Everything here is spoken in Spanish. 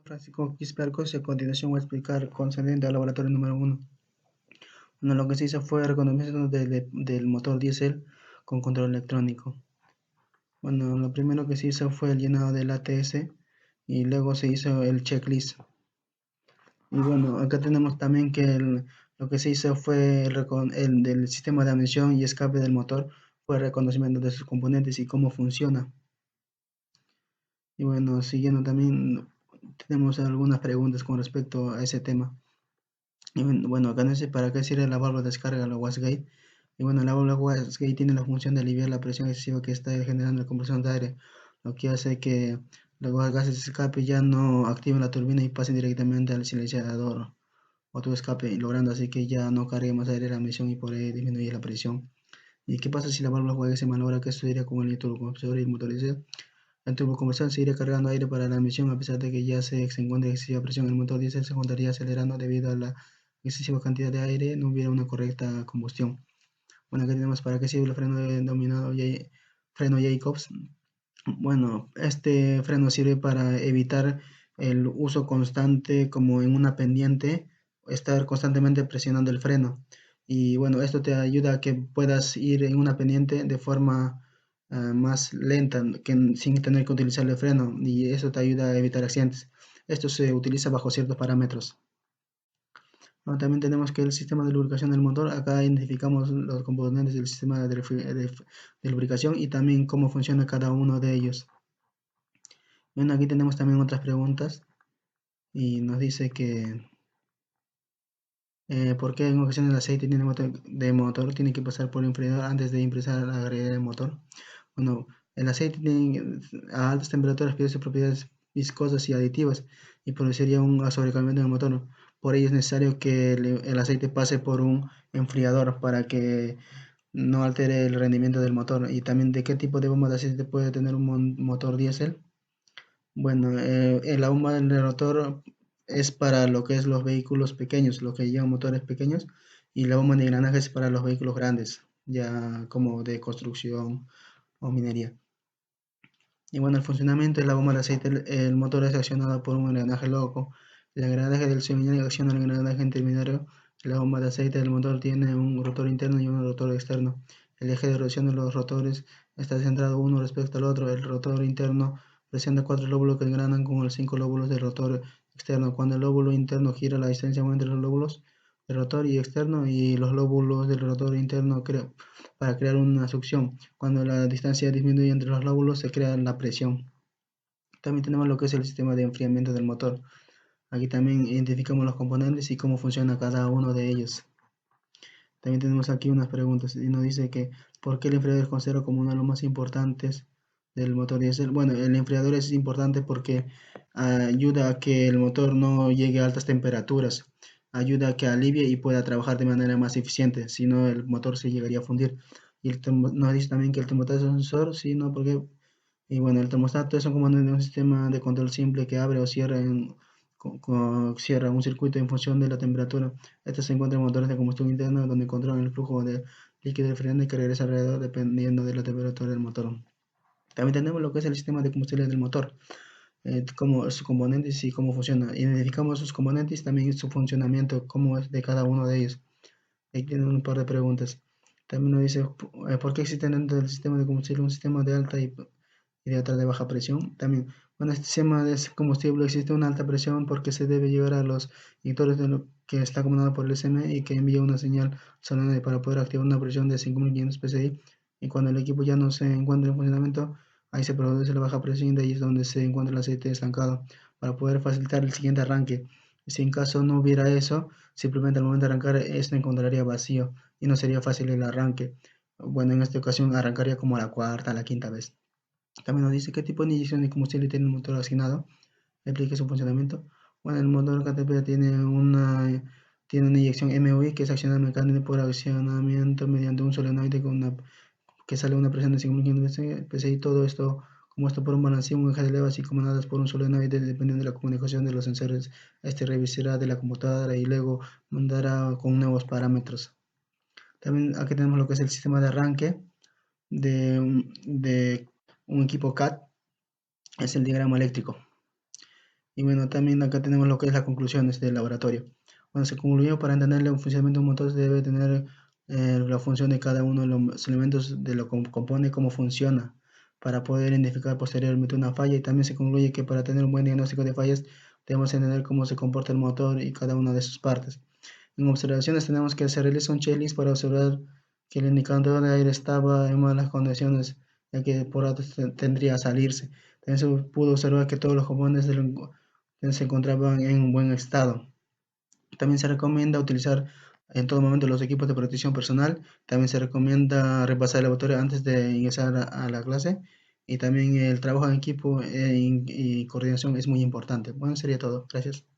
Francisco Quispercos y a continuación voy a explicar concerniente al laboratorio número 1. Bueno, lo que se hizo fue el reconocimiento del motor diésel con control electrónico. Bueno, lo primero que se hizo fue el llenado del ATS y luego se hizo el checklist. Y bueno, acá tenemos también que lo que se hizo fue el del sistema de admisión y escape del motor, fue el reconocimiento de sus componentes y cómo funciona. Y bueno, siguiendo también tenemos algunas preguntas con respecto a ese tema. Y bueno, acá no sé para qué sirve la válvula de descarga, la wastegate. Y bueno, la válvula wastegate tiene la función de aliviar la presión excesiva que está generando la compresión de aire, lo que hace que los gases de escape ya no activen la turbina y pasen directamente al silenciador o tubo de escape, logrando así que ya no cargue más aire a la admisión y por ahí disminuye la presión. ¿Y qué pasa si la válvula wastegate se malogra? ¿Qué sucedería con el turbocompresor y el motor diésel? El turbocompresor seguiría cargando aire para la admisión a pesar de que ya se encuentre excesiva presión. El motor diésel se encontraría acelerando debido a la excesiva cantidad de aire, no hubiera una correcta combustión. Bueno, acá tenemos para qué sirve el freno denominado freno Jacobs. Bueno, este freno sirve para evitar el uso constante como en una pendiente, estar constantemente presionando el freno. Y bueno, esto te ayuda a que puedas ir en una pendiente de forma más lenta, sin tener que utilizar el freno, y eso te ayuda a evitar accidentes. Esto se utiliza bajo ciertos parámetros. Bueno, también tenemos que el sistema de lubricación del motor, acá identificamos los componentes del sistema de lubricación y también cómo funciona cada uno de ellos. Bueno, aquí tenemos también otras preguntas y nos dice que ¿por qué en ocasiones el aceite de motor tiene que pasar por el enfriador antes de ingresar a la agregar del motor? Bueno, el aceite a altas temperaturas pierde sus propiedades viscosas y aditivas y produciría un sobrecalentamiento del motor. Por ello es necesario que el aceite pase por un enfriador para que no altere el rendimiento del motor. Y también de qué tipo de bomba de aceite puede tener un motor diésel. Bueno, la bomba del rotor es para lo que es los vehículos pequeños, los que llevan motores pequeños, y la bomba de engranaje es para los vehículos grandes, ya como de construcción o minería. Y bueno, el funcionamiento de la bomba de aceite, el motor es accionado por un engranaje loco. El engranaje del cilindro acciona el engranaje intermediario. La bomba de aceite del motor tiene un rotor interno y un rotor externo. El eje de rotación de los rotores está centrado uno respecto al otro. El rotor interno presenta 4 lóbulos que engranan con los 5 lóbulos del rotor externo. Cuando el lóbulo interno gira, la distancia entre los lóbulos del rotor y externo y los lóbulos del rotor interno para crear una succión. Cuando la distancia disminuye entre los lóbulos se crea la presión. También tenemos lo que es el sistema de enfriamiento del motor. Aquí también identificamos los componentes y cómo funciona cada uno de ellos. También tenemos aquí unas preguntas y nos dice que ¿por qué el enfriador es considerado como uno de los más importantes del motor diésel? Bueno, el enfriador es importante porque ayuda a que el motor no llegue a altas temperaturas, ayuda a que alivie y pueda trabajar de manera más eficiente, si no el motor se llegaría a fundir. Y nos dice también que el termostato es un sensor, sí, no, porque, y bueno, el termostato es un comando de un sistema de control simple que abre o cierra, cierra un circuito en función de la temperatura. Estos se encuentran en motores de combustión interna donde controlan el flujo de líquido refrigerante que regresa alrededor dependiendo de la temperatura del motor. También tenemos lo que es el sistema de combustible del motor, como sus componentes y cómo funciona. Identificamos sus componentes y también su funcionamiento, cómo es de cada uno de ellos. Ahí tienen un par de preguntas. También nos dice, ¿por qué existe dentro del sistema de combustible un sistema de alta y de otra de baja presión? También, bueno, este sistema de combustible existe una alta presión porque se debe llevar a los inyectores de lo que está comandado por el SM y que envía una señal solenoide para poder activar una presión de 5500 psi. Y cuando el equipo ya no se encuentra en funcionamiento, ahí se produce la baja presión y de ahí es donde se encuentra el aceite estancado para poder facilitar el siguiente arranque. Si en caso no hubiera eso, simplemente al momento de arrancar, este encontraría vacío y no sería fácil el arranque. Bueno, en esta ocasión arrancaría como a la cuarta, a la quinta vez. También nos dice qué tipo de inyección de combustible tiene el motor asignado. Explique su funcionamiento. Bueno, el motor Caterpillar tiene una inyección MUI que es accionada mecánicamente por accionamiento mediante un solenoide que sale a una presión de 5500 psi. Todo esto compuesto por un balanceo, un eje de levas y comandadas por un solenoide dependiendo de la comunicación de los sensores. Este revisará de la computadora y luego mandará con nuevos parámetros. También aquí tenemos lo que es el sistema de arranque de un equipo CAT, es el diagrama eléctrico. Y bueno, también acá tenemos lo que es las conclusiones del laboratorio. Bueno, se concluyó para entender el funcionamiento de un motor se debe tener la función de cada uno de los elementos de lo que compone, cómo funciona, para poder identificar posteriormente una falla. Y también se concluye que para tener un buen diagnóstico de fallas debemos entender cómo se comporta el motor y cada una de sus partes. En observaciones tenemos que se realiza un checklist para observar que el indicador de aire estaba en malas condiciones, ya que por rato tendría a salirse. También se pudo observar que todos los componentes se encontraban en un buen estado. También se recomienda utilizar en todo momento los equipos de protección personal. También se recomienda repasar el laboratorio antes de ingresar a la clase. Y también el trabajo en equipo y coordinación es muy importante. Bueno, sería todo. Gracias.